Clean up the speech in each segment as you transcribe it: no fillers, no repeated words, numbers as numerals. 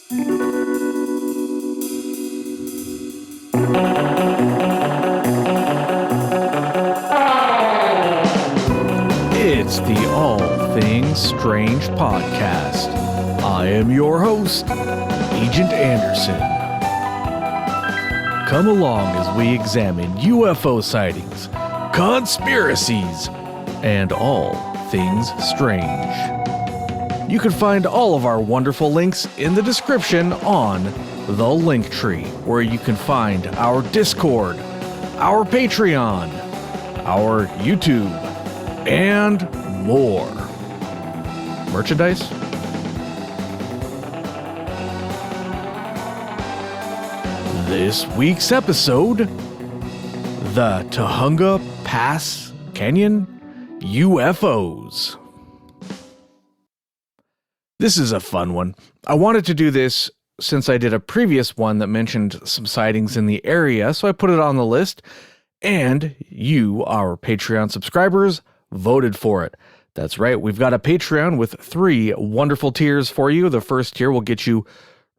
It's the All Things Strange podcast. I am your host, Agent Anderson. Come along as we examine UFO sightings, conspiracies, and all things strange. You can find all of our wonderful links in the description on the Linktree, where you can find our Discord, our Patreon, our YouTube, and more. Merchandise? This week's episode, the Tujunga Pass Canyon UFOs. This is a fun one. I wanted to do this since I did a previous one that mentioned some sightings in the area, so I put it on the list, and you, our Patreon subscribers, voted for it. That's right, we've got a Patreon with 3 wonderful tiers for you. The first tier will get you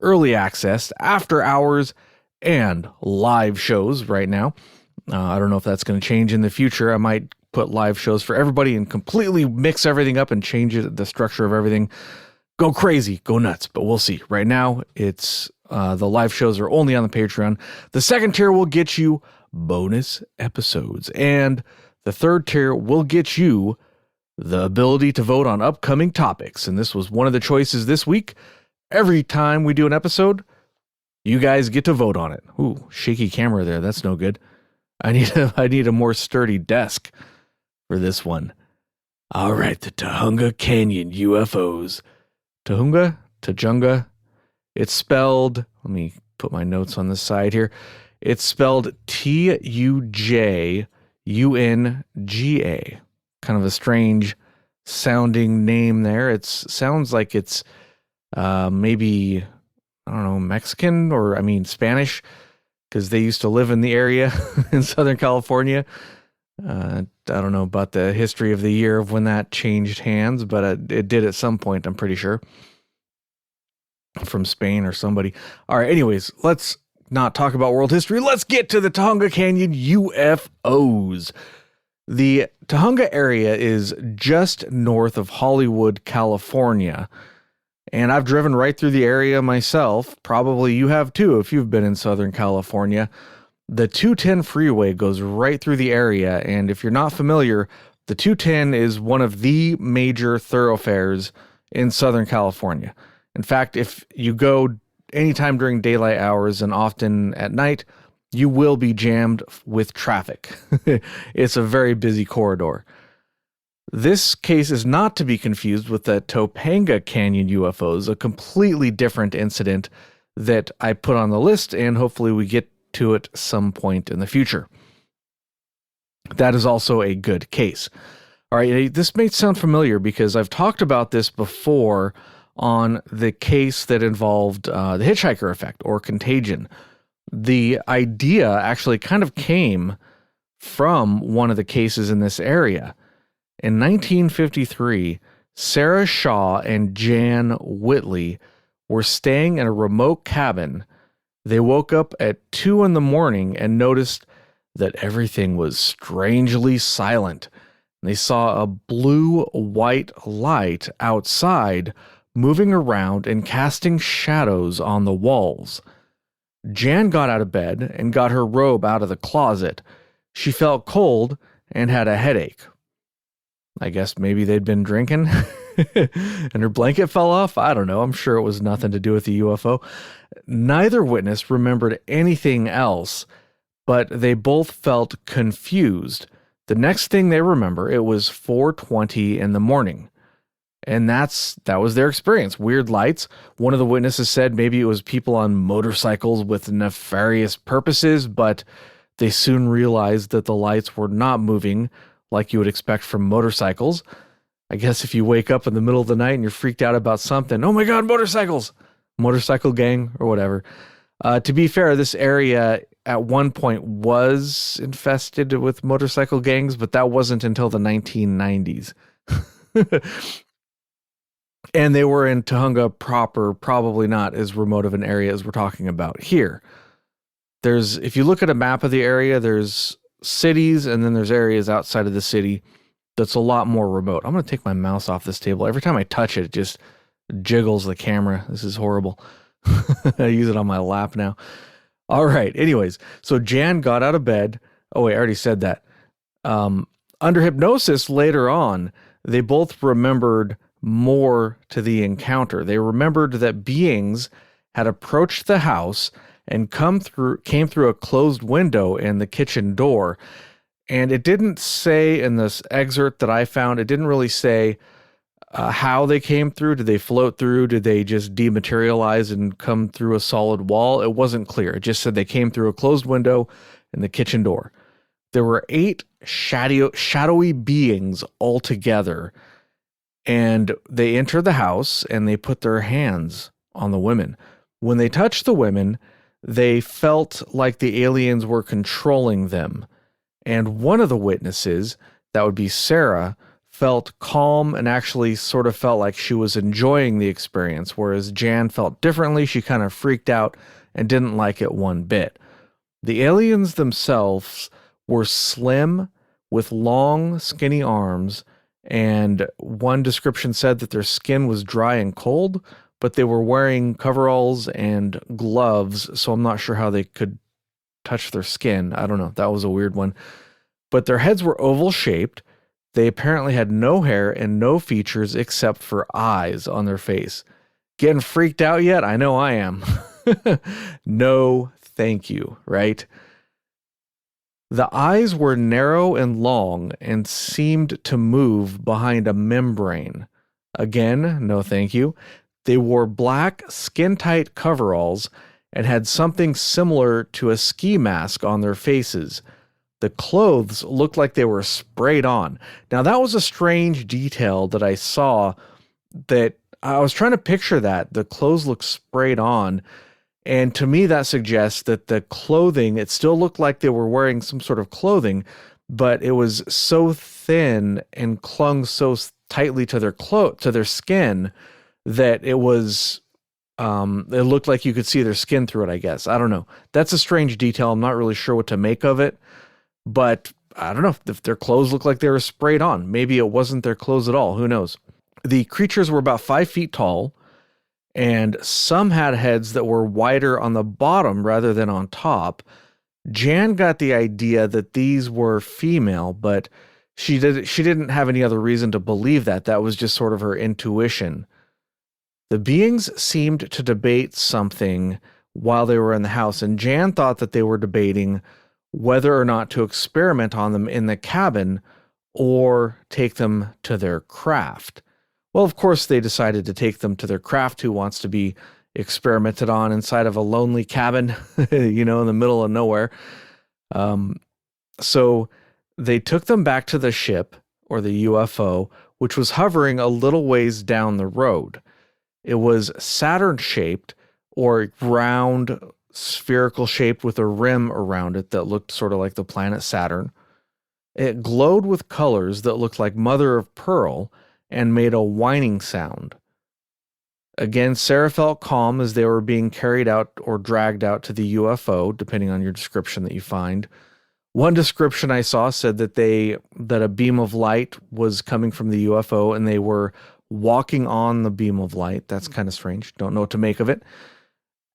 early access, after hours, and live shows right now. I don't know if that's going to change in the future. I might put live shows for everybody and completely mix everything up and change the structure of everything. Go crazy, go nuts, but we'll see. Right now, it's the live shows are only on the Patreon. The second tier will get you bonus episodes, and the third tier will get you the ability to vote on upcoming topics. And this was one of the choices this week. Every time we do an episode, you guys get to vote on it. Ooh, shaky camera there. That's no good. I need a more sturdy desk for this one. All right, the Tujunga Canyon UFOs. Tujunga. It's spelled, let me put my notes on the side here. It's spelled Tujunga. Kind of a strange sounding name there. It sounds like it's maybe, I don't know, Mexican or Spanish, because they used to live in the area in Southern California. I don't know about the history of the year of when that changed hands, but it did at some point, I'm pretty sure. From Spain or somebody. All right, anyways, let's not talk about world history. Let's get to the Tujunga Canyon UFOs. The Tujunga area is just north of Hollywood, California. And I've driven right through the area myself. Probably you have too if you've been in Southern California. The 210 freeway goes right through the area. And if you're not familiar, the 210 is one of the major thoroughfares in Southern California. In fact, if you go anytime during daylight hours and often at night, you will be jammed with traffic. It's a very busy corridor. This case is not to be confused with the Topanga Canyon UFOs, a completely different incident that I put on the list, and hopefully we get to it some point in the future. That is also a good case. All right, this may sound familiar because I've talked about this before on the case that involved the hitchhiker effect or contagion. The idea actually kind of came from one of the cases in this area. In 1953, Sarah Shaw and Jan Whitley were staying in a remote cabin. They woke up at 2 a.m. and noticed that everything was strangely silent. They saw a blue-white light outside moving around and casting shadows on the walls. Jan got out of bed and got her robe out of the closet. She felt cold and had a headache. I guess maybe they'd been drinking and her blanket fell off. I don't know. I'm sure it was nothing to do with the UFO. Neither witness remembered anything else, but they both felt confused. The next thing they remember, it was 4:20 in the morning. And that was their experience. Weird lights. One of the witnesses said maybe it was people on motorcycles with nefarious purposes, but they soon realized that the lights were not moving like you would expect from motorcycles. I guess if you wake up in the middle of the night and you're freaked out about something, oh my God, motorcycles, motorcycle gang or whatever. To be fair, this area at one point was infested with motorcycle gangs, but that wasn't until the 1990s. And they were in Tujunga proper, probably not as remote of an area as we're talking about here. If you look at a map of the area, there's cities and then there's areas outside of the city that's a lot more remote. I'm going to take my mouse off this table. Every time I touch it, it just jiggles the camera. This is horrible. I use it on my lap now. All right. Anyways, so Jan got out of bed. Oh, wait, I already said that. Under hypnosis later on, they both remembered more to the encounter. They remembered that beings had approached the house and came through a closed window in the kitchen door. And it didn't say in this excerpt that I found, it didn't really say how they came through. Did they float through? Did they just dematerialize and come through a solid wall? It wasn't clear. It just said they came through a closed window in the kitchen door. There were 8 shadowy beings altogether, and they entered the house and they put their hands on the women. When they touched the women, they felt like the aliens were controlling them. And one of the witnesses, that would be Sarah, felt calm and actually sort of felt like she was enjoying the experience, whereas Jan felt differently. She kind of freaked out and didn't like it one bit. The aliens themselves were slim with long, skinny arms, and one description said that their skin was dry and cold, but they were wearing coveralls and gloves, so I'm not sure how they could touch their skin. I don't know. That was a weird one. But their heads were oval shaped. They apparently had no hair and no features except for eyes on their face. Getting freaked out yet? I know I am. No, thank you, right? The eyes were narrow and long and seemed to move behind a membrane. Again, no thank you. They wore black, skin-tight coveralls and had something similar to a ski mask on their faces. The clothes looked like they were sprayed on. Now, that was a strange detail that I saw, that I was trying to picture that. The clothes looked sprayed on. And to me, that suggests that the clothing, it still looked like they were wearing some sort of clothing, but it was so thin and clung so tightly to their skin that it was, it looked like you could see their skin through it, I guess. I don't know. That's a strange detail. I'm not really sure what to make of it, but I don't know if their clothes looked like they were sprayed on. Maybe it wasn't their clothes at all. Who knows? The creatures were about 5 feet tall, and some had heads that were wider on the bottom rather than on top. Jan got the idea that these were female, but she didn't have any other reason to believe that. That was just sort of her intuition. The beings seemed to debate something while they were in the house, and Jan thought that they were debating whether or not to experiment on them in the cabin or take them to their craft. Well, of course, they decided to take them to their craft. Who wants to be experimented on inside of a lonely cabin, in the middle of nowhere? So they took them back to the ship, or the UFO, which was hovering a little ways down the road. It was Saturn-shaped, or round, spherical shaped with a rim around it that looked sort of like the planet Saturn. It glowed with colors that looked like mother of pearl and made a whining sound. Again, Sarah felt calm as they were being carried out or dragged out to the UFO, depending on your description that you find. One description I saw said that a beam of light was coming from the UFO and they were walking on the beam of light. That's kind of strange. Don't know what to make of it.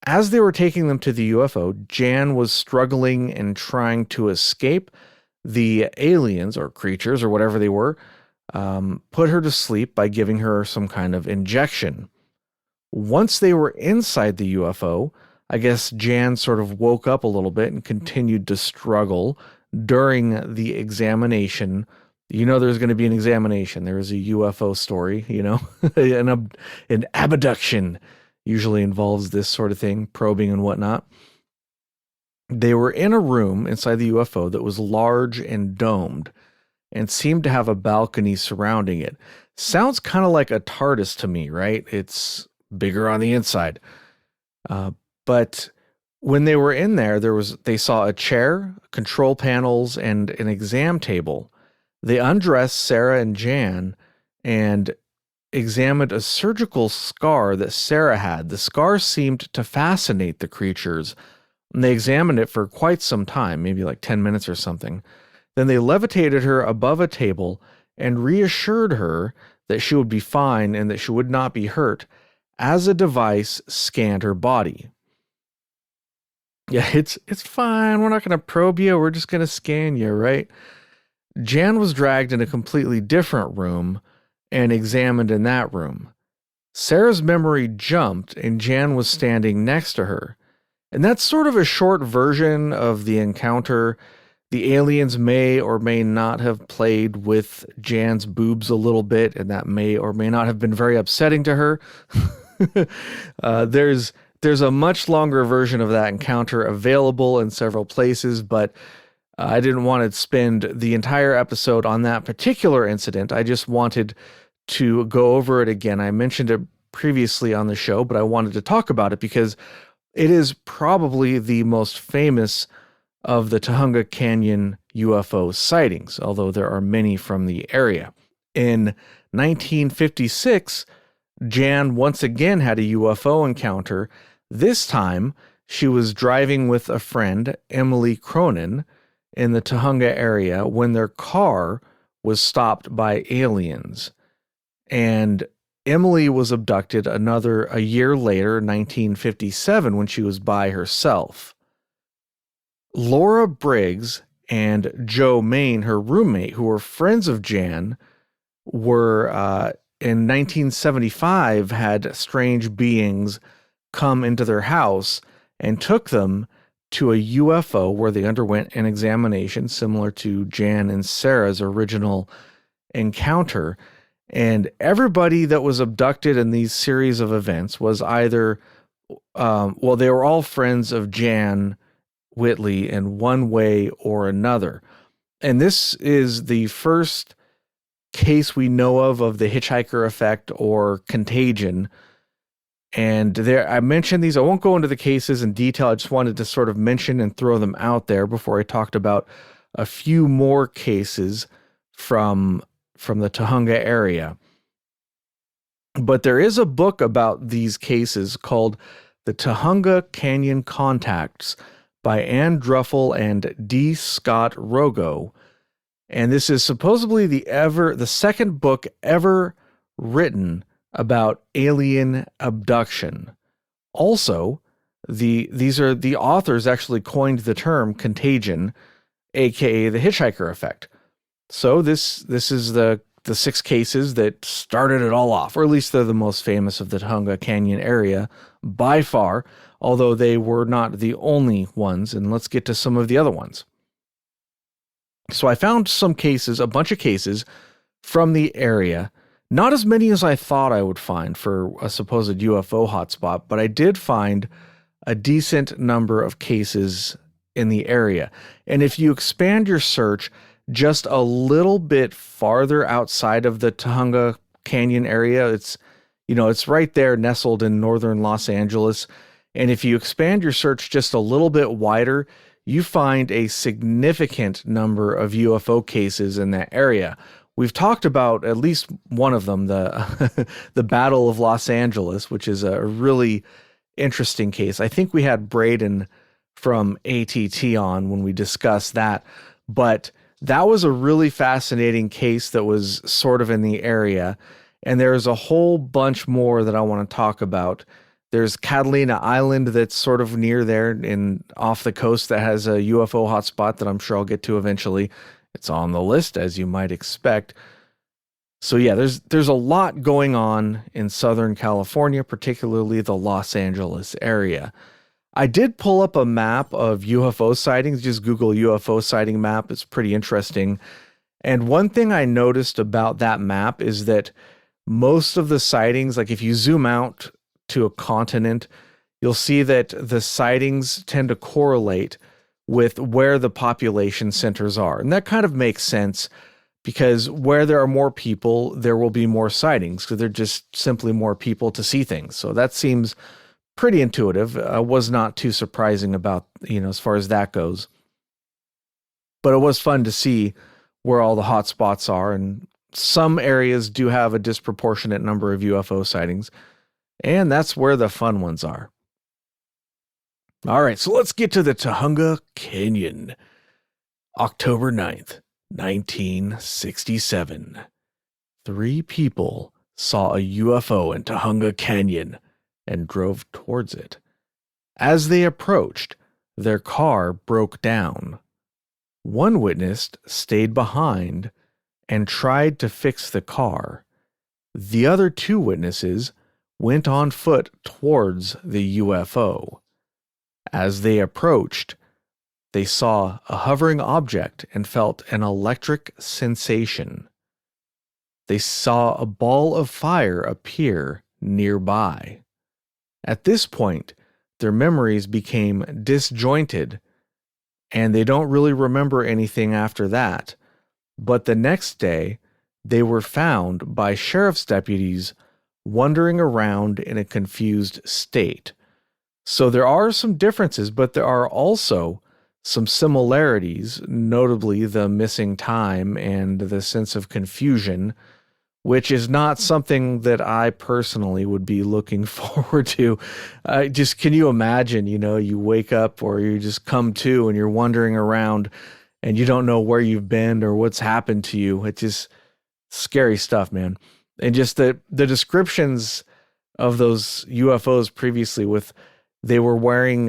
As they were taking them to the UFO, Jan was struggling and trying to escape. The aliens or creatures or whatever they were put her to sleep by giving her some kind of injection. Once they were inside the UFO, I guess Jan sort of woke up a little bit and continued to struggle during the examination. There's going to be an examination. There is a UFO story, an abduction usually involves this sort of thing, probing and whatnot. They were in a room inside the UFO that was large and domed and seemed to have a balcony surrounding it. Sounds kind of like a TARDIS to me, right? It's bigger on the inside. But when they were in there, they saw a chair, control panels, and an exam table. They undressed Sarah and Jan, and examined a surgical scar that Sarah had. The scar seemed to fascinate the creatures, and they examined it for quite some time, maybe like 10 minutes or something. Then they levitated her above a table and reassured her that she would be fine and that she would not be hurt as a device scanned her body. Yeah, it's fine. We're not going to probe you. We're just going to scan you, right? Jan was dragged in a completely different room and examined in that room. Sarah's memory jumped and Jan was standing next to her. And that's sort of a short version of the encounter. The aliens may or may not have played with Jan's boobs a little bit, and that may or may not have been very upsetting to her. There's a much longer version of that encounter available in several places, but I didn't want to spend the entire episode on that particular incident. I just wanted to go over it again. I mentioned it previously on the show, but I wanted to talk about it because it is probably the most famous of the Tujunga Canyon UFO sightings, although there are many from the area. In 1956, Jan once again had a UFO encounter. This time, she was driving with a friend, Emily Cronin, in the Tujunga area when their car was stopped by aliens. And Emily was abducted a year later, 1957, when she was by herself. Laura Briggs and Joe Main, her roommate, who were friends of Jan, were in 1975 had strange beings come into their house and took them to a UFO where they underwent an examination similar to Jan and Sarah's original encounter. And everybody that was abducted in these series of events was either, they were all friends of Jan Whitley in one way or another. And this is the first case we know of the hitchhiker effect or contagion. And I mentioned these. I won't go into the cases in detail. I just wanted to sort of mention and throw them out there before I talked about a few more cases from the Tujunga area. But there is a book about these cases called The Tujunga Canyon Contacts by Ann Druffel and D. Scott Rogo. And this is supposedly the second book ever written about alien abduction. Also, the authors actually coined the term contagion, aka the hitchhiker effect. So this is the 6 cases that started it all off, or at least they're the most famous of the Tujunga Canyon area by far, although they were not the only ones. And let's get to some of the other ones. So I found some cases, a bunch of cases from the area. Not as many as I thought I would find for a supposed UFO hotspot, but I did find a decent number of cases in the area. And if you expand your search just a little bit farther outside of the Tujunga Canyon area, it's right there nestled in northern Los Angeles. And if you expand your search just a little bit wider, you find a significant number of UFO cases in that area. We've talked about at least one of them, the Battle of Los Angeles, which is a really interesting case. I think we had Braden from ATT on when we discussed that, but that was a really fascinating case that was sort of in the area. And there's a whole bunch more that I want to talk about. There's Catalina Island that's sort of near there off the coast that has a UFO hotspot that I'm sure I'll get to eventually. It's on the list, as you might expect. So yeah, there's a lot going on in Southern California, particularly the Los Angeles area. I did pull up a map of UFO sightings. Just Google UFO sighting map. It's pretty interesting. And one thing I noticed about that map is that most of the sightings, like if you zoom out to a continent, you'll see that the sightings tend to correlate with where the population centers are. And that kind of makes sense because where there are more people, there will be more sightings because they're just simply more people to see things. So that seems pretty intuitive. Was not too surprising about, as far as that goes. But it was fun to see where all the hot spots are and some areas do have a disproportionate number of UFO sightings, and that's where the fun ones are. All right, so let's get to the Tujunga Canyon. October 9th, 1967. 3 people saw a UFO in Tujunga Canyon and drove towards it. As they approached, their car broke down. One witness stayed behind and tried to fix the car. The other 2 witnesses went on foot towards the UFO. As they approached, they saw a hovering object and felt an electric sensation. They saw a ball of fire appear nearby. At this point, their memories became disjointed, and they don't really remember anything after that. But the next day, they were found by sheriff's deputies wandering around in a confused state. So there are some differences, but there are also some similarities, notably the missing time and the sense of confusion, which is not something that I personally would be looking forward to. Just can you imagine, you wake up or you just come to and you're wandering around and you don't know where you've been or what's happened to you. It's just scary stuff, man. And just the descriptions of those UFOs previously they were wearing,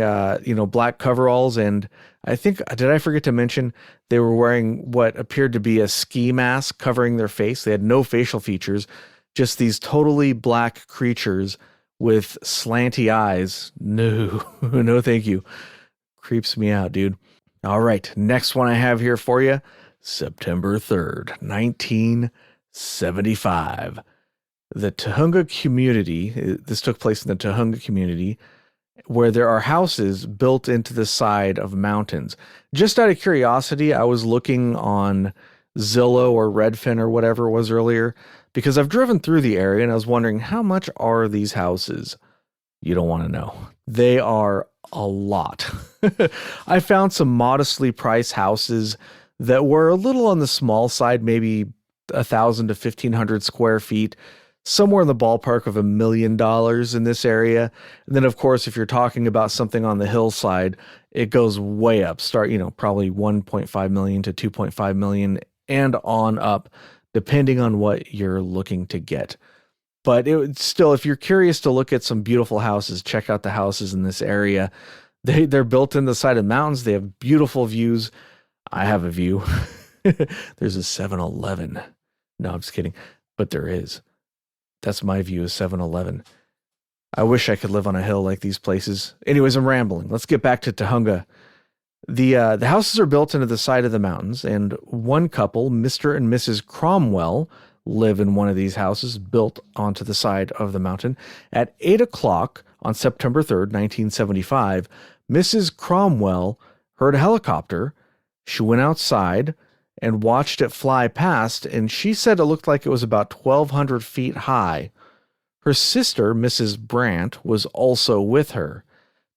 black coveralls, and I think, did I forget to mention, they were wearing what appeared to be a ski mask covering their face. They had no facial features, just these totally black creatures with slanty eyes. No, no thank you. Creeps me out, dude. All right, next one I have here for you, September 3rd, 1975. The Tujunga community, this took place in the Tujunga community, where there are houses built into the side of mountains. Just out of curiosity, I was looking on Zillow or Redfin or whatever it was earlier, because I've driven through the area and I was wondering, how much are these houses? You don't want to know. They are a lot. I found some modestly priced houses that were a little on the small side, maybe 1,000 to 1,500 square feet, somewhere in the ballpark of $1 million in this area. And then, of course, if you're talking about something on the hillside, it goes way up. Probably 1.5 million to 2.5 million and on up, depending on what you're looking to get. But still, if you're curious to look at some beautiful houses, check out the houses in this area. They're built in the side of mountains. They have beautiful views. I have a view. There's a 7-Eleven. No, I'm just kidding. But there is. That's my view of 7-Eleven. I wish I could live on a hill like these places. Anyways, I'm rambling. Let's get back to Tujunga. The houses are built into the side of the mountains, and one couple, Mr. and Mrs. Cromwell, live in one of these houses built onto the side of the mountain. At 8 o'clock on September 3rd, 1975, Mrs. Cromwell heard a helicopter. She went outside and watched it fly past, and she said it looked like it was about 1,200 feet high. Her sister, Mrs. Brandt, was also with her.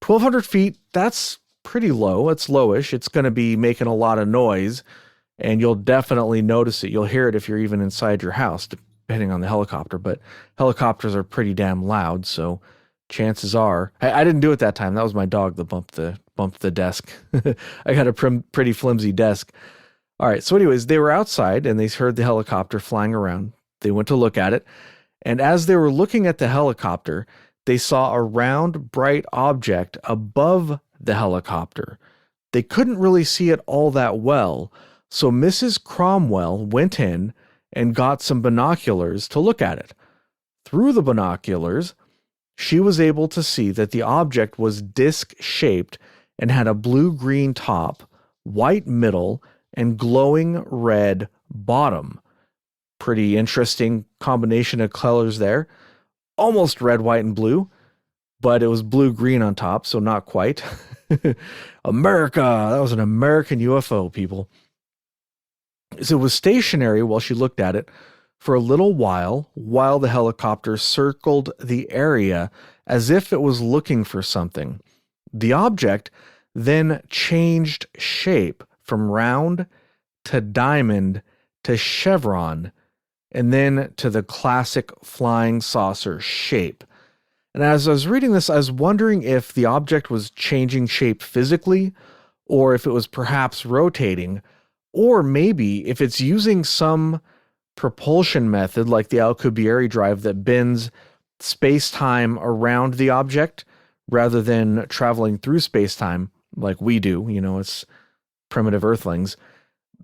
1,200 feet, that's pretty low. It's lowish. It's going to be making a lot of noise, and you'll definitely notice it. You'll hear it if you're even inside your house, depending on the helicopter, but helicopters are pretty damn loud, so chances are... I didn't do it that time. That was my dog that bumped the desk. I got a pretty flimsy desk. All right, so anyways, they were outside and they heard the helicopter flying around. They went to look at it, and as they were looking at the helicopter, they saw a round, bright object above the helicopter. They couldn't really see it all that well, so Mrs. Cromwell went in and got some binoculars to look at it. Through the binoculars, she was able to see that the object was disc-shaped and had a blue-green top, white middle, and glowing red bottom. Pretty interesting combination of colors there. Almost red, white, and blue, but it was blue-green on top, so not quite. America! That was an American UFO, people. So it was stationary while she looked at it for a little while the helicopter circled the area as if it was looking for something. The object then changed shape from round to diamond to chevron. and then to the classic flying saucer shape. And as I was reading this, I was wondering if the object was changing shape physically, or if it was perhaps rotating, or maybe if it's using some propulsion method like the Alcubierre drive that bends space-time around the object rather than traveling through space-time like we do. It's primitive earthlings.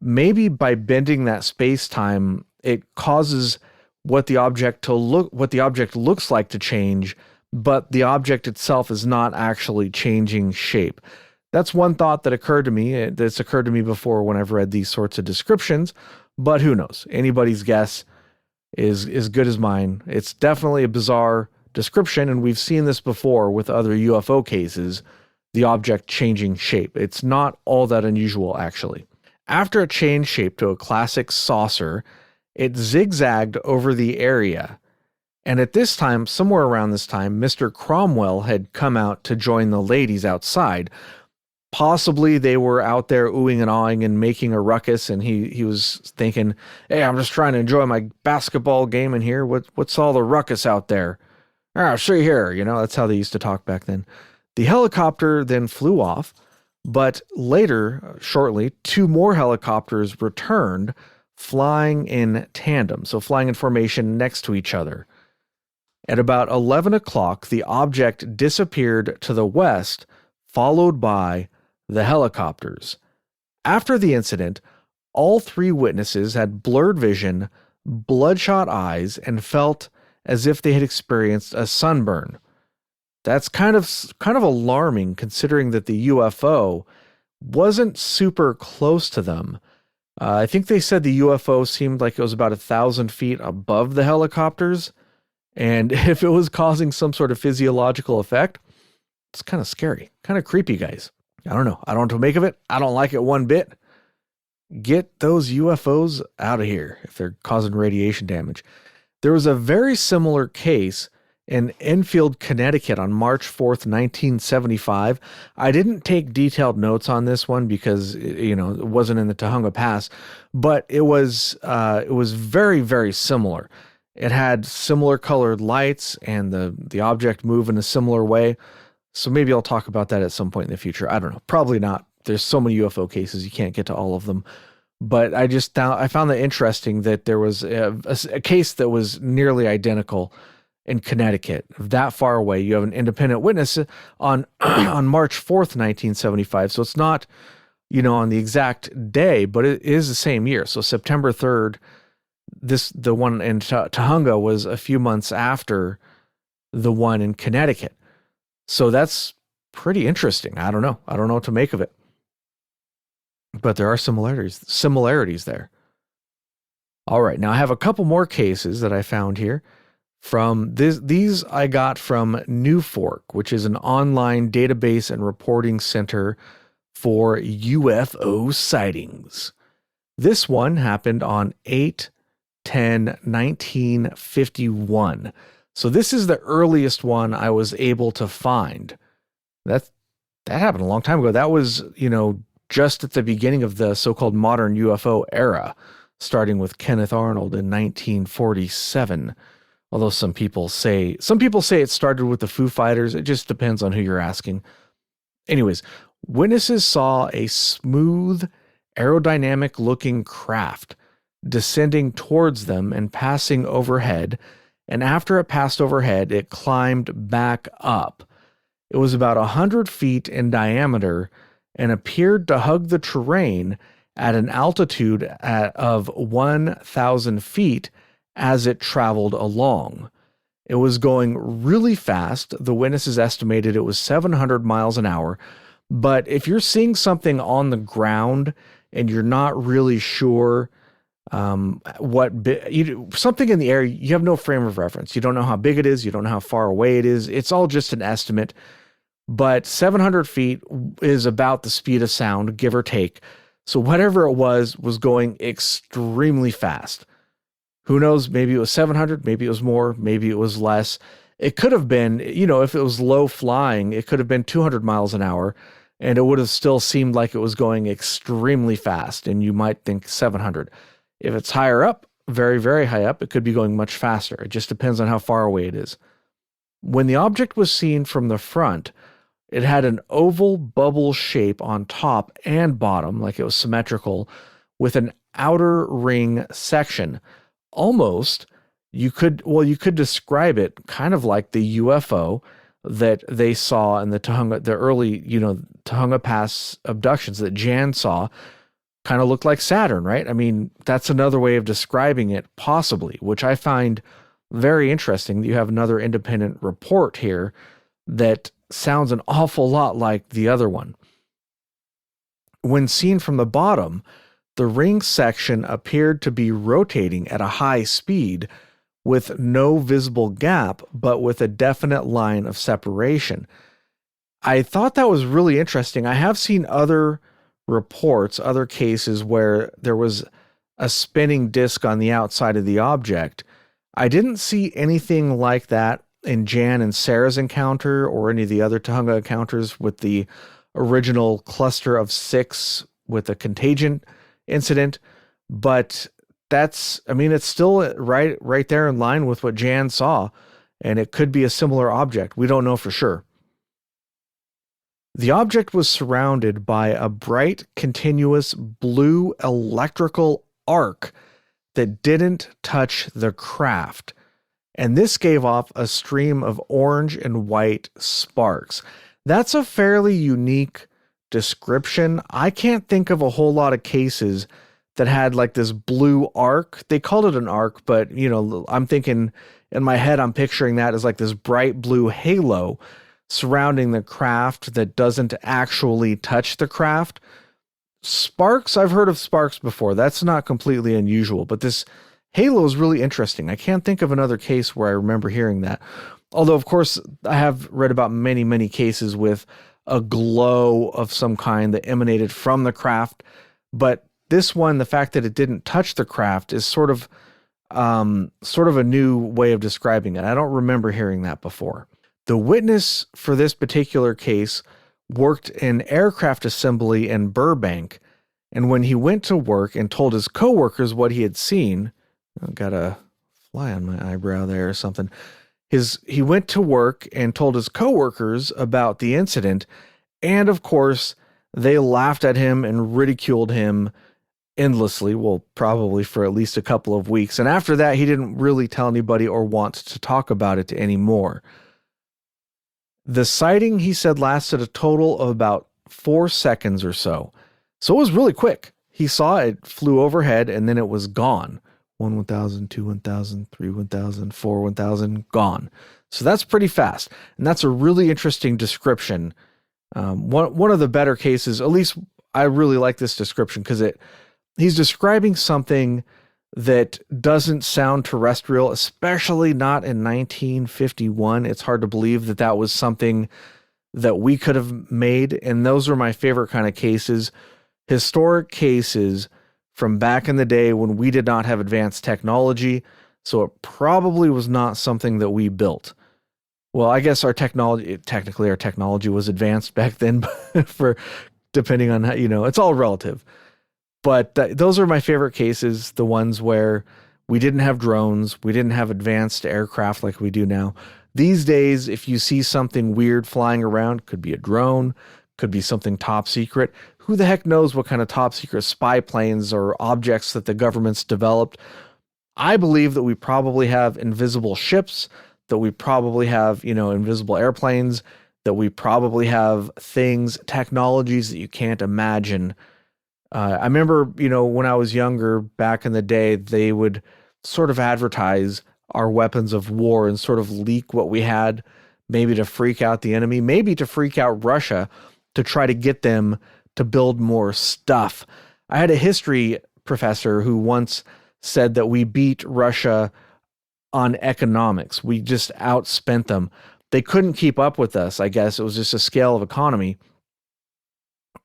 Maybe by bending that space-time, it causes what the object looks like to change, but the object itself is not actually changing shape. That's one thought that occurred to me. That's occurred to me before when I've read these sorts of descriptions, but who knows? Anybody's guess is as good as mine. It's definitely a bizarre description, and we've seen this before with other UFO cases, the object changing shape. It's not all that unusual, actually. After it changed shape to a classic saucer, it zigzagged over the area. And at this time, somewhere around this time, Mr. Cromwell had come out to join the ladies outside. Possibly they were out there oohing and awing and making a ruckus, and he was thinking, hey, I'm just trying to enjoy my basketball game in here. What's all the ruckus out there? I'll show you here. That's how they used to talk back then. The helicopter then flew off, but later, shortly, 2 more helicopters returned, flying in tandem, so flying in formation next to each other. At about 11 o'clock, the object disappeared to the west, followed by the helicopters. After the incident, all 3 witnesses had blurred vision, bloodshot eyes, and felt as if they had experienced a sunburn. That's kind of alarming, considering that the UFO wasn't super close to them. I think they said the UFO seemed like it was about 1,000 feet above the helicopters, and if it was causing some sort of physiological effect, it's kind of scary, kind of creepy, guys. I don't know. I don't know what to make of it. I don't like it one bit. Get those UFOs out of here if they're causing radiation damage. There was a very similar case in Enfield, Connecticut on March 4th, 1975. I didn't take detailed notes on this one because, it wasn't in the Tujunga Pass, but it was very, very similar. It had similar colored lights and the object moved in a similar way. So maybe I'll talk about that at some point in the future. I don't know. Probably not. There's so many UFO cases, you can't get to all of them. But I found that interesting that there was a case that was nearly identical in Connecticut, that far away. You have an independent witness on on March 4th, 1975. So it's not, on the exact day, but it is the same year. So September 3rd, the one in Tujunga was a few months after the one in Connecticut. So that's pretty interesting. I don't know what to make of it. But there are similarities there. All right, now I have a couple more cases that I found here. From these I got from NewFork, which is an online database and reporting center for UFO sightings. This one happened on 8/10/1951. So this is the earliest one I was able to find. That happened a long time ago. That was, just at the beginning of the so-called modern UFO era, starting with Kenneth Arnold in 1947. Although some people say it started with the Foo Fighters. It just depends on who you're asking. Anyways, witnesses saw a smooth, aerodynamic-looking craft descending towards them and passing overhead, and after it passed overhead, it climbed back up. It was about 100 feet in diameter and appeared to hug the terrain at an altitude of 1,000 feet as it traveled along. It was going really fast. The witnesses estimated it was 700 miles an hour. But if you're seeing something on the ground and you're not really sure something in the air, you have no frame of reference. You don't know how big it is. You don't know how far away it is. It's all just an estimate. But 700 feet is about the speed of sound, give or take. So whatever it was going extremely fast. Who knows? Maybe it was 700, maybe it was more, maybe it was less. It could have been, if it was low flying, it could have been 200 miles an hour, and it would have still seemed like it was going extremely fast, and you might think 700. If it's higher up, very, very high up. It could be going much faster. It just depends on how far away it is. When the object was seen from the front, it had an oval bubble shape on top and bottom, like it was symmetrical, with an outer ring section. Almost, you could describe it kind of like the UFO that they saw in the early, Tujunga Pass abductions that Jan saw. Kind of looked like Saturn, right? I mean, that's another way of describing it, possibly, which I find very interesting that you have another independent report here that sounds an awful lot like the other one. When seen from the bottom, the ring section appeared to be rotating at a high speed with no visible gap, but with a definite line of separation. I thought that was really interesting. I have seen other reports, other cases where there was a spinning disc on the outside of the object. I didn't see anything like that in Jan and Sarah's encounter or any of the other Tujunga encounters with the original cluster of 6 with the contagion incident. But it's still right there in line with what Jan saw, and it could be a similar object. We don't know for sure. The object was surrounded by a bright, continuous blue electrical arc that didn't touch the craft, and this gave off a stream of orange and white sparks. That's a fairly unique description. I can't think of a whole lot of cases that had like this blue arc. They called it an arc, but I'm thinking in my head, I'm picturing that as like this bright blue halo surrounding the craft that doesn't actually touch the craft. Sparks, I've heard of sparks before. That's not completely unusual, but this halo is really interesting. I can't think of another case where I remember hearing that. Although, of course, I have read about many, many cases with a glow of some kind that emanated from the craft. But this one, the fact that it didn't touch the craft is sort of a new way of describing it. I don't remember hearing that before. The witness for this particular case worked in aircraft assembly in Burbank, and when he went to work and told his coworkers what he had seen, I've got a fly on my eyebrow there or something. He went to work and told his coworkers about the incident, and of course, they laughed at him and ridiculed him endlessly, well, probably for at least a couple of weeks. And after that, he didn't really tell anybody or want to talk about it anymore. The sighting, he said, lasted a total of about 4 seconds or so. So it was really quick. He saw it, flew overhead, and then it was gone. 1, 1,000, 2, 1,000, 3, 1,000, 4, 1,000, gone. So that's pretty fast. And that's a really interesting description. One of the better cases, at least I really like this description because he's describing something that doesn't sound terrestrial, especially not in 1951. It's hard to believe that that was something that we could have made. And those are my favorite kind of cases, historic cases from back in the day when we did not have advanced technology. So it probably was not something that we built. Well, I guess technically our technology was advanced back then, for depending on how, it's all relative. But those are my favorite cases, the ones where we didn't have drones, we didn't have advanced aircraft like we do now. These days, if you see something weird flying around, could be a drone, could be something top secret. Who the heck knows what kind of top secret spy planes or objects that the government's developed? I believe that we probably have invisible ships, that we probably have, invisible airplanes, that we probably have technologies that you can't imagine. I remember, when I was younger, back in the day, they would sort of advertise our weapons of war and sort of leak what we had, maybe to freak out the enemy, maybe to freak out Russia, to try to get them to build more stuff. I had a history professor who once said that we beat Russia on economics. We just outspent them. They couldn't keep up with us, I guess. It was just a scale of economy.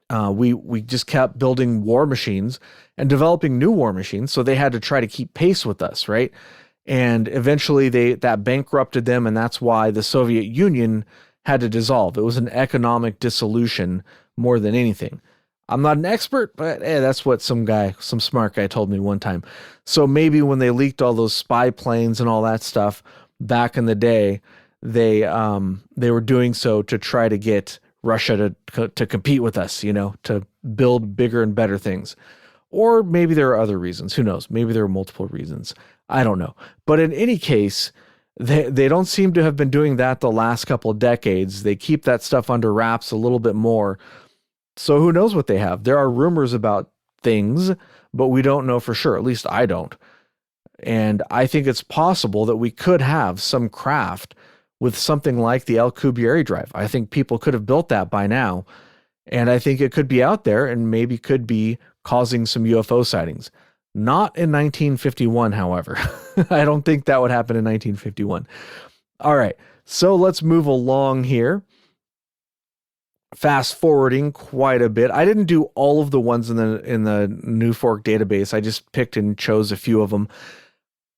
We just kept building war machines and developing new war machines, so they had to try to keep pace with us, right? And eventually that bankrupted them, and that's why the Soviet Union had to dissolve. It was an economic dissolution more than anything. I'm not an expert, but that's what some smart guy told me one time. So maybe when they leaked all those spy planes and all that stuff back in the day, they were doing so to try to get Russia to compete with us, to build bigger and better things. Or maybe there are other reasons. Who knows? Maybe there are multiple reasons. I don't know. But in any case, they don't seem to have been doing that the last couple of decades. They keep that stuff under wraps a little bit more. So who knows what they have? There are rumors about things, but we don't know for sure. At least I don't. And I think it's possible that we could have some craft with something like the Alcubierre drive. I think people could have built that by now. And I think it could be out there and maybe could be causing some UFO sightings. Not in 1951, however. I don't think that would happen in 1951. All right, so let's move along here. Fast forwarding quite a bit. I didn't do all of the ones in the New Fork database. I just picked and chose a few of them.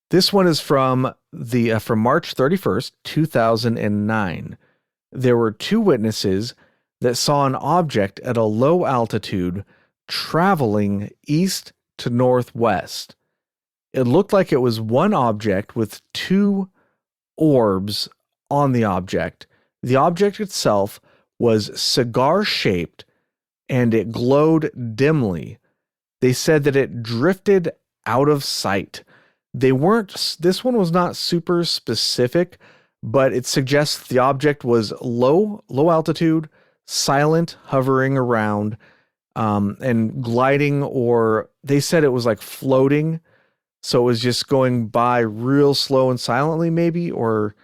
This one is from March 31st, 2009. There were 2 witnesses that saw an object at a low altitude traveling east to northwest. It looked like it was one object with 2 orbs on the object. The object itself was cigar-shaped and it glowed dimly. They said that it drifted out of sight. This one was not super specific, but it suggests the object was low altitude, silent, hovering around, and gliding, or they said it was like floating. So it was just going by real slow and silently, maybe, or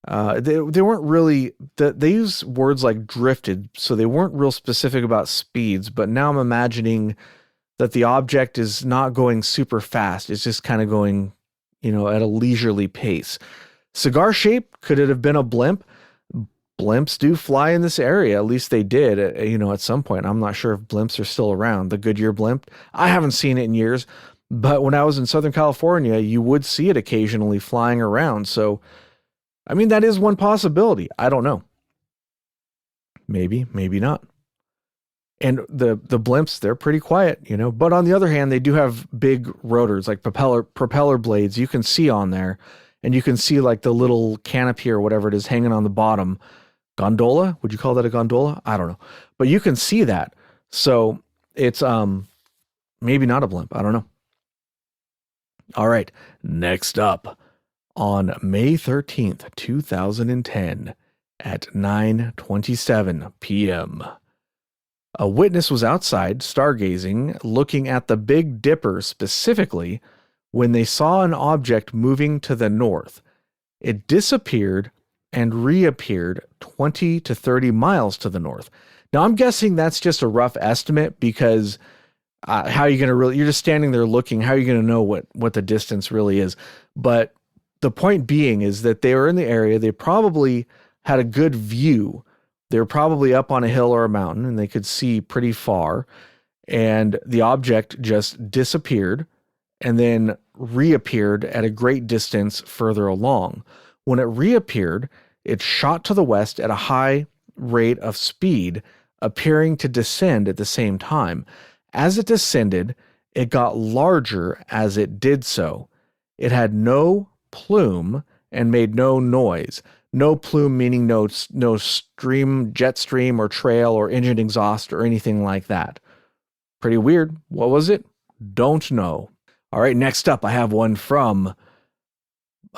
they weren't really, they use words like drifted, so they weren't real specific about speeds, but now I'm imagining that the object is not going super fast. It's just kind of going, at a leisurely pace. Cigar shape, could it have been a blimp? Blimps do fly in this area. At least they did, at some point. I'm not sure if blimps are still around. The Goodyear blimp, I haven't seen it in years, but when I was in Southern California, you would see it occasionally flying around. So, I mean, that is one possibility. I don't know. Maybe, maybe not. And the blimps, they're pretty quiet, but on the other hand, they do have big rotors, like propeller blades you can see on there, and you can see like the little canopy or whatever it is hanging on the bottom. Gondola? Would you call that a gondola? I don't know. But you can see that. So it's maybe not a blimp. I don't know. All right. Next up, on May 13th, 2010 at 9:27 p.m., a witness was outside stargazing, looking at the Big Dipper specifically, when they saw an object moving to the north. It disappeared and reappeared 20 to 30 miles to the north. Now, I'm guessing that's just a rough estimate because how are you going to really, you're just standing there looking, how are you going to know what the distance really is? But the point being is that they were in the area, they probably had a good view. They were probably up on a hill or a mountain and they could see pretty far, and the object just disappeared and then reappeared at a great distance further along. When it reappeared, it shot to the west at a high rate of speed, appearing to descend at the same time. As it descended, it got larger as it did so. It had no plume and made no noise. No plume meaning no stream, jet stream or trail or engine exhaust or anything like that. Pretty weird. What was it? Don't know. All right, next up, I have one from,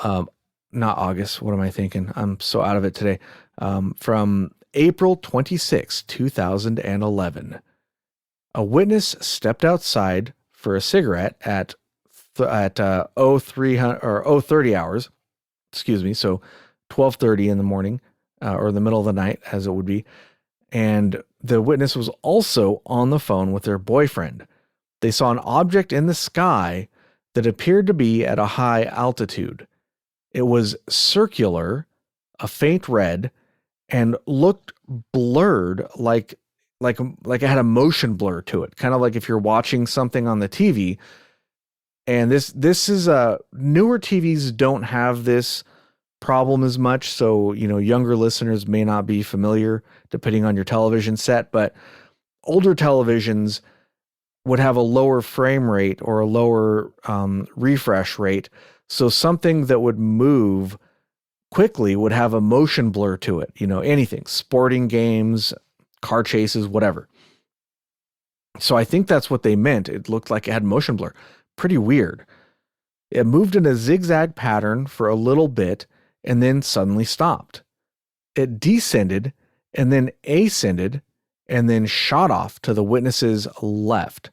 not August. What am I thinking? I'm so out of it today. From April 26, 2011. A witness stepped outside for a cigarette at 0300 hours. Excuse me. So 12:30 in the morning, or the middle of the night, as it would be. And the witness was also on the phone with their boyfriend. They saw an object in the sky that appeared to be at a high altitude. It was circular, a faint red, and looked blurred, like it had a motion blur to it, kind of like if you're watching something on the TV. And this is newer TVs don't have this problem as much, so younger listeners may not be familiar depending on your television set, but older televisions would have a lower frame rate or a lower refresh rate. So something that would move quickly would have a motion blur to it, anything, sporting games, car chases, whatever. So I think that's what they meant. It looked like it had motion blur. Pretty weird. It moved in a zigzag pattern for a little bit and then suddenly stopped. It descended and then ascended and then shot off to the witness's left.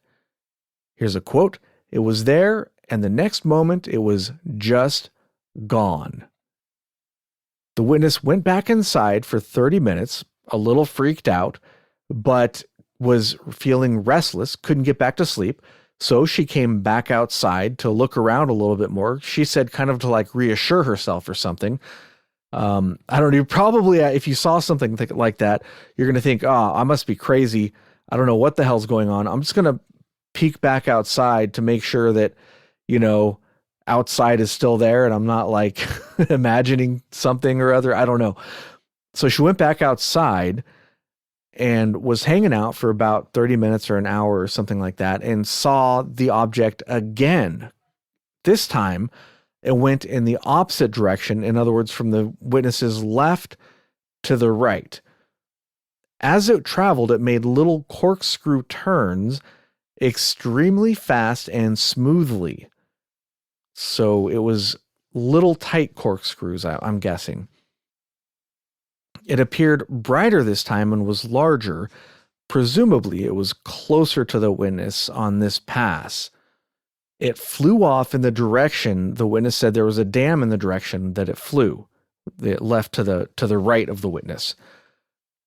Here's a quote. It was there, and the next moment it was just gone. The witness went back inside for 30 minutes, a little freaked out, but was feeling restless, couldn't get back to sleep. So she came back outside to look around a little bit more. She said kind of to like reassure herself or something. I don't know. Probably if you saw something like that, you're going to think, oh, I must be crazy. I don't know what the hell's going on. I'm just going to peek back outside to make sure that, outside is still there and I'm not like imagining something or other. I don't know. So she went back outside and was hanging out for about 30 minutes or an hour or something like that and saw the object again. This time it went in the opposite direction. In other words, from the witness's left to the right. As it traveled, it made little corkscrew turns extremely fast and smoothly. So it was little tight corkscrews, I'm guessing. It appeared brighter this time and was larger. Presumably, it was closer to the witness on this pass. It flew off in the direction, the witness said there was a dam in the direction that it flew. It left to the right of the witness.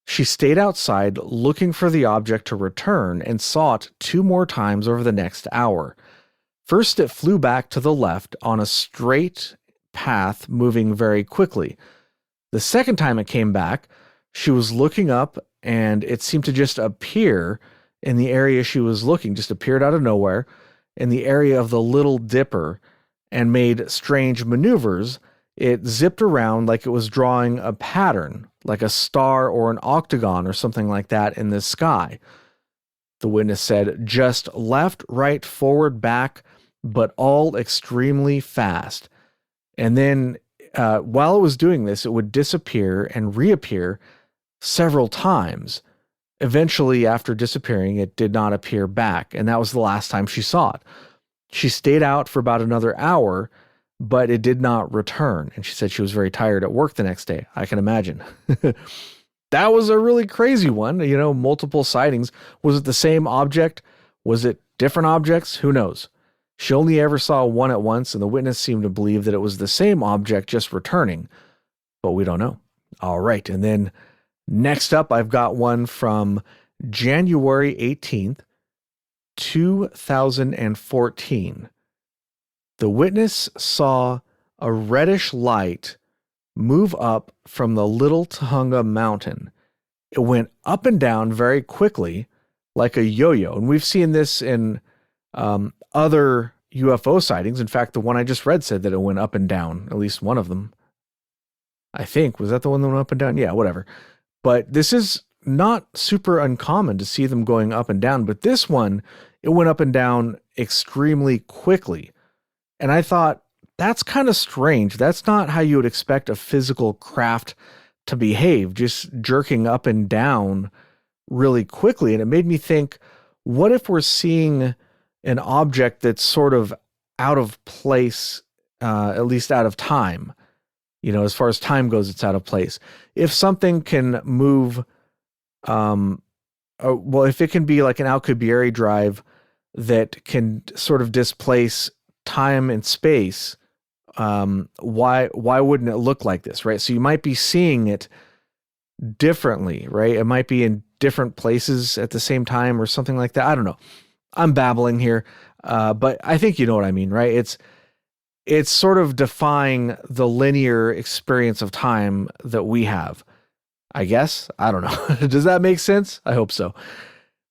She stayed outside looking for the object to return and saw it 2 more times over the next hour. First, it flew back to the left on a straight path, moving very quickly. The second time it came back, she was looking up and it seemed to just appear in the area she was looking, just appeared out of nowhere in the area of the Little Dipper and made strange maneuvers. It zipped around like it was drawing a pattern, like a star or an octagon or something like that in the sky. The witness said, just left, right, forward, back, but all extremely fast. And then while it was doing this, it would disappear and reappear several times. Eventually, after disappearing, it did not appear back, and that was the last time she saw it. She stayed out for about another hour, but it did not return, and she said she was very tired at work the next day. I can imagine. That was a really crazy one, multiple sightings. Was it the same object? Was it different objects? Who knows? She only ever saw one at once, and the witness seemed to believe that it was the same object just returning, but we don't know. All right, and then next up, I've got one from January 18th, 2014. The witness saw a reddish light move up from the Little Tujunga Mountain. It went up and down very quickly, like a yo-yo, and we've seen this in other UFO sightings. In fact, the one I just read said that it went up and down, at least one of them. I think, was that the one that went up and down? Yeah, whatever. But this is not super uncommon to see them going up and down, but this one, it went up and down extremely quickly. And I thought, that's kind of strange. That's not how you would expect a physical craft to behave, just jerking up and down really quickly. And it made me think, what if we're seeing an object that's sort of out of place, at least out of time? As far as time goes, it's out of place. If something can move, if it can be like an Alcubierre drive that can sort of displace time and space, why wouldn't it look like this, right? So you might be seeing it differently, right? It might be in different places at the same time or something like that. I don't know. I'm babbling here, but I think you know what I mean, right? It's sort of defying the linear experience of time that we have, I guess. I don't know. Does that make sense? I hope so.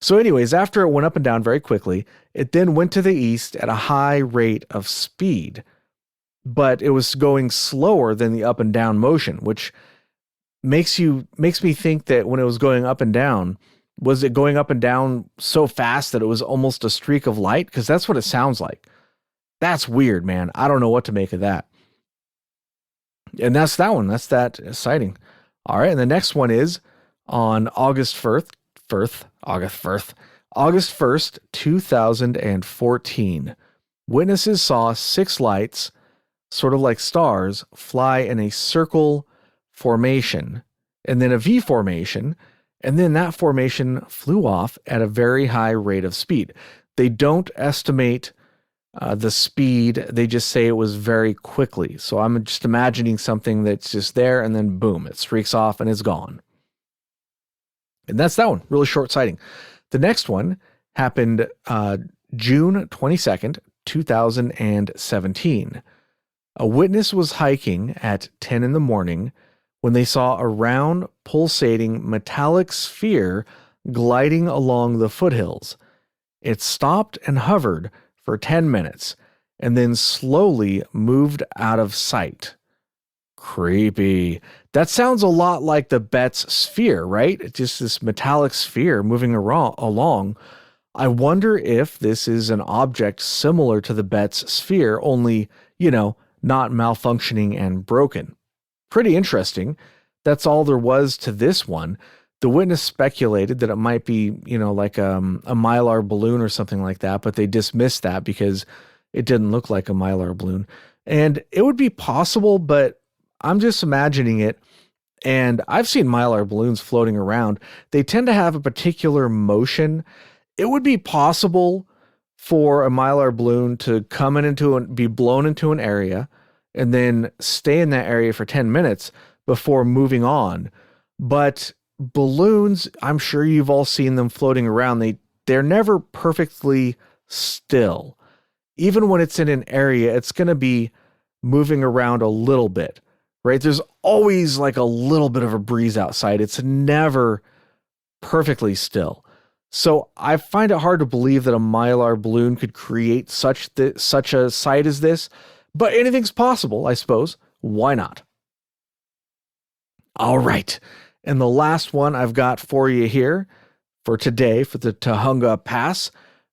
So anyways, after it went up and down very quickly, it then went to the east at a high rate of speed, but it was going slower than the up and down motion, which makes me think that when it was going up and down, Was it going up and down so fast that it was almost a streak of light? Because that's what it sounds like. That's weird, man. I don't know what to make of that. And that's that one. That's that sighting. All right. And the next one is on August 1st, 2014. Witnesses saw 6 lights, sort of like stars, fly in a circle formation and then a V formation. And then that formation flew off at a very high rate of speed. They don't estimate the speed. They just say it was very quickly. So I'm just imagining something that's just there and then boom, it streaks off and it's gone. And that's that one. Really short sighting. The next one happened June 22nd, 2017. A witness was hiking at 10 in the morning when they saw a round, pulsating metallic sphere gliding along the foothills. It stopped and hovered for 10 minutes and then slowly moved out of sight. Creepy. That sounds a lot like the Bet's sphere, right? It's just this metallic sphere moving along. I wonder if this is an object similar to the Bet's sphere, only, not malfunctioning and broken. Pretty interesting. That's all there was to this one. The witness speculated that it might be, like a Mylar balloon or something like that, but they dismissed that because it didn't look like a Mylar balloon. And it would be possible, but I'm just imagining it. And I've seen Mylar balloons floating around. They tend to have a particular motion. It would be possible for a Mylar balloon to come be blown into an area and then stay in that area for 10 minutes before moving on. But balloons, I'm sure you've all seen them floating around. They're never perfectly still. Even when it's in an area, it's going to be moving around a little bit, right? There's always like a little bit of a breeze outside. It's never perfectly still. So I find it hard to believe that a Mylar balloon could create such a sight as this, but anything's possible, I suppose. Why not? All right. And the last one I've got for you here for today for the Tujunga Pass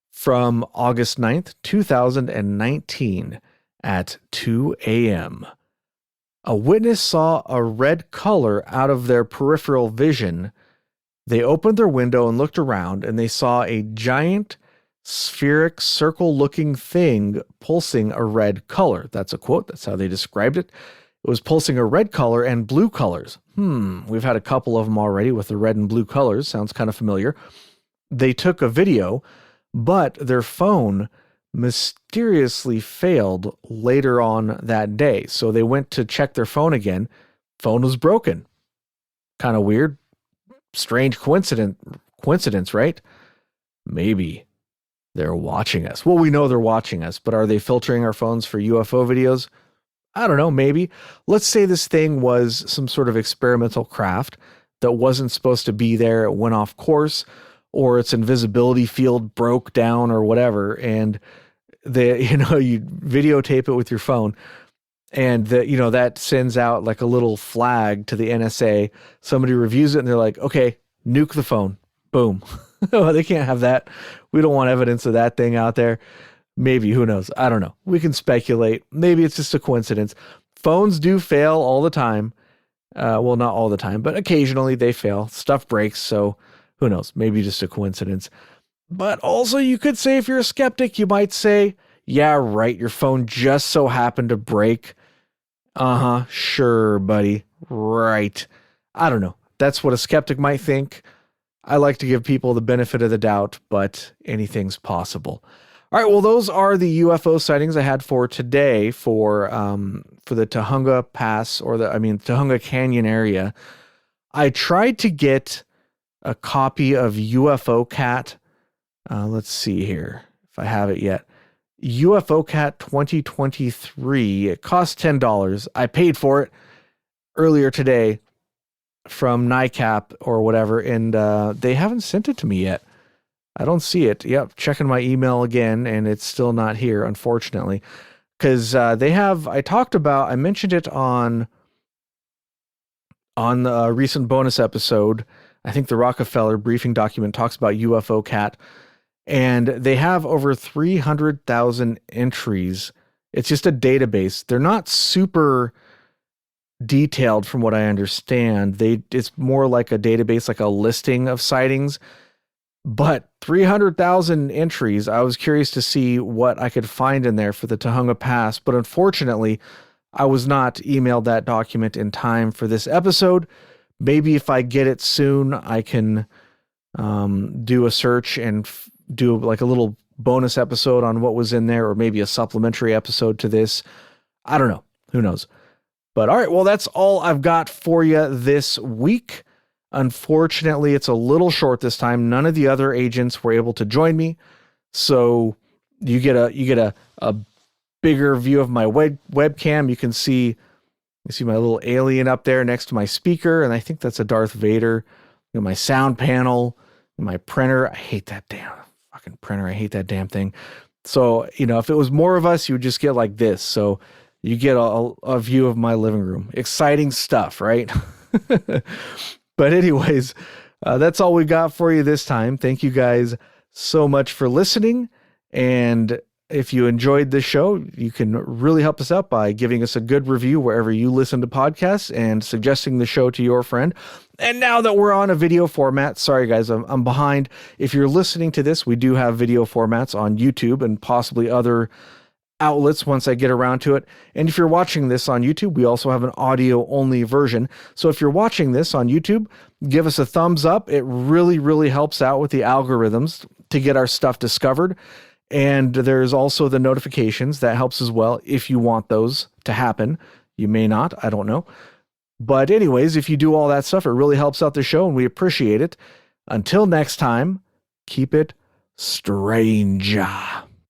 from August 9th, 2019 at 2 a.m. A witness saw a red color out of their peripheral vision. They opened their window and looked around, and they saw a giant spheric circle-looking thing pulsing a red color. That's a quote. That's how they described it. It was pulsing a red color and blue colors. We've had a couple of them already with the red and blue colors. Sounds kind of familiar. They took a video, but their phone mysteriously failed later on that day. So they went to check their phone again. Phone was broken. Kind of weird. Strange coincidence, right? Maybe they're watching us. Well, we know they're watching us, but are they filtering our phones for UFO videos? I don't know, maybe. Let's say this thing was some sort of experimental craft that wasn't supposed to be there. It went off course, or its invisibility field broke down or whatever. And you videotape it with your phone, and that sends out like a little flag to the NSA. Somebody reviews it and they're like, okay, nuke the phone. Boom. They can't have that. We don't want evidence of that thing out there. Maybe, who knows? I don't know. We can speculate. Maybe it's just a coincidence. Phones do fail all the time. Well, not all the time, but occasionally they fail. Stuff breaks, so who knows? Maybe just a coincidence. But also you could say, if you're a skeptic, you might say, yeah, right, your phone just so happened to break. Sure, buddy. Right. I don't know. That's what a skeptic might think. I like to give people the benefit of the doubt, but anything's possible. All right, well, those are the UFO sightings I had for today for the Tujunga Pass, or Tujunga Canyon area. I tried to get a copy of UFO Cat. Let's see here if I have it yet. UFO Cat 2023. It cost $10. I paid for it earlier today from NICAP or whatever, and they haven't sent it to me yet. I don't see it. Yep, checking my email again, and it's still not here, unfortunately. Because I mentioned it on the recent bonus episode I think the Rockefeller briefing document talks about UFO cat, and they have over 300,000 entries. It's just a database. They're not super detailed from what I understand. It's more like a database, like a listing of sightings. But 300,000 entries, I was curious to see what I could find in there for the Tujunga Pass, but unfortunately, I was not emailed that document in time for this episode. Maybe if I get it soon, I can do a search and do like a little bonus episode on what was in there, or maybe a supplementary episode to this. I don't know. Who knows? But all right, well, that's all I've got for you this week. Unfortunately, it's a little short this time. None of the other agents were able to join me, so you get a bigger view of my webcam. You can see my little alien up there next to my speaker, and I think that's a Darth Vader. You know, my sound panel, my printer. I hate that damn fucking printer. I hate that damn thing. So, you know, if it was more of us, you would just get like this. So you get a view of my living room. Exciting stuff, right? But anyways, that's all we got for you this time. Thank you guys so much for listening. And if you enjoyed this show, you can really help us out by giving us a good review wherever you listen to podcasts and suggesting the show to your friend. And now that we're on a video format, sorry guys, I'm behind. If you're listening to this, we do have video formats on YouTube and possibly other outlets once I get around to it. And if you're watching this on YouTube, we also have an audio only version. So if you're watching this on YouTube, give us a thumbs up. It really, really helps out with the algorithms to get our stuff discovered. And there's also the notifications that helps as well if you want those to happen. You may not, I don't know. But anyways, if you do all that stuff, it really helps out the show and we appreciate it. Until next time, keep it strange.